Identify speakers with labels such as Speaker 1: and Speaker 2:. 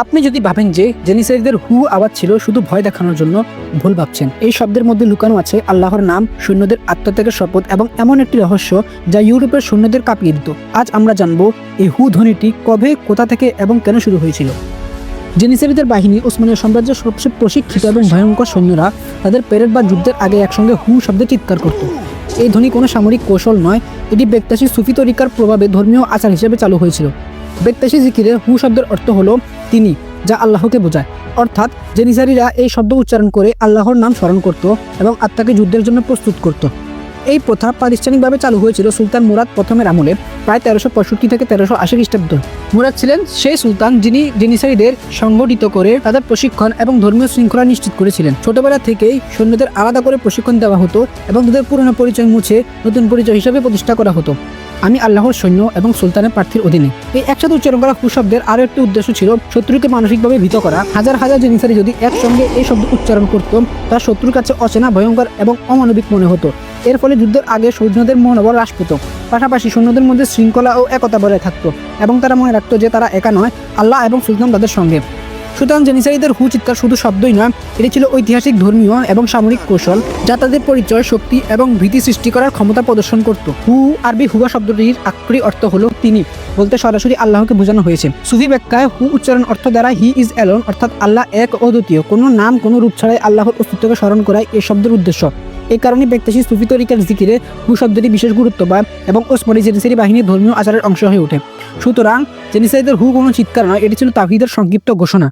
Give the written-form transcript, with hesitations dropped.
Speaker 1: আপনি যদি ভাবেন যে জেনিসারীদের হু আওয়াজ ছিল শুধু ভয় দেখানোর জন্য, ভুল ভাবছেন। এই শব্দের মধ্যে লুকানো আছে আল্লাহর নাম, সৈন্যদের আত্মত্যাগের শপথ এবং এমন একটি রহস্য যা ইউরোপের সৈন্যদের কাঁপিয়ে দিত। আজ আমরা জানবো এই হু ধ্বনিটি কবে, কোথা থেকে এবং কেন শুরু হয়েছিল। জেনিসারীদের বাহিনী ওসমানীয় সাম্রাজ্যের সবচেয়ে প্রশিক্ষিত এবং ভয়ঙ্কর সৈন্যরা তাদের প্যারেড বা যুদ্ধের আগে একসঙ্গে হু শব্দে চিৎকার করত। এই ধ্বনি কোনো সামরিক কৌশল নয়, এটি বেক্তাশি সুফি তরিকার প্রভাবে ধর্মীয় আচার হিসেবে চালু হয়েছিল। বেক্তাশি জিকিরে হু শব্দের অর্থ হলো তিনি, যা আল্লাহকে বোঝায়। অর্থাৎ জেনিসারীরা এই শব্দ উচ্চারণ করে আল্লাহর নাম স্মরণ করত এবং আত্মাকে যুদ্ধের জন্য প্রস্তুত করত। এই প্রথা প্রাতিষ্ঠানিকভাবে চালু হয়েছিল সুলতান মুরাদ প্রথমের আমলে, প্রায় 1365 থেকে 1380 খ্রিস্টাব্দ। মুরাদ ছিলেন সেই সুলতান যিনি জেনিসারীদের সংগঠিত করে তাদের প্রশিক্ষণ এবং ধর্মীয় শৃঙ্খলা নিশ্চিত করেছিলেন। ছোটবেলা থেকেই সৈন্যদের আলাদা করে প্রশিক্ষণ দেওয়া হতো এবং তাদের পুরনো পরিচয় মুছে নতুন পরিচয় হিসেবে প্রতিষ্ঠা করা হতো, আমি আল্লাহর সৈন্য এবং সুলতানের প্রার্থীর অধীনে। এই একসাথে উচ্চারণ করা হু শব্দের আরও একটি উদ্দেশ্য ছিল শত্রুকে মানসিকভাবে ভীত করা। হাজার হাজার জেনিসারী যদি একসঙ্গে এই শব্দ উচ্চারণ করত, তা শত্রুর কাছে অচেনা, ভয়ঙ্কর এবং অমানবিক মনে হতো। এর ফলে যুদ্ধের আগে সৈন্যদের মনোবল হ্রাস পেত, পাশাপাশি সৈন্যদের মধ্যে শৃঙ্খলা ও একতা বজায় থাকতো এবং তারা মনে রাখতো যে তারা একা নয়, আল্লাহ এবং সুলতান তাদের সঙ্গে। সুতরাং জেনিসারীদের হু চিৎকার শুধু শব্দই নয়, এটি ছিল ঐতিহাসিক, ধর্মীয় এবং সামরিক কৌশল যা তাদের পরিচয়, শক্তি এবং ভীতি সৃষ্টি করার ক্ষমতা প্রদর্শন করত। হু আরবি হুয়া শব্দটির আক্ষরিক অর্থ হলো তিনি, বলতে সরাসরি আল্লাহকে বোঝানো হয়েছে। সুফি ব্যাখ্যায় হু উচ্চারণ অর্থ দ্বারা হি ইজ অ্যালোন, অর্থাৎ আল্লাহ এক ও দ্বিতীয়, কোনো নাম কোনো রূপ ছাড়াই আল্লাহর অস্তিত্বকে স্মরণ করাই এই শব্দের উদ্দেশ্য। এই কারণে বেক্তাশি সুফি তরিকার জিকিরে হু শব্দটি বিশেষ গুরুত্ব পায় এবং ওসমানী জেনিসারী বাহিনীর ধর্মীয় আচারের অংশ হয়ে ওঠে। সুতরাং জেনিসারীদের হু কোনো চিৎকার নয়, এটি ছিল তাওহীদের সংক্ষিপ্ত ঘোষণা।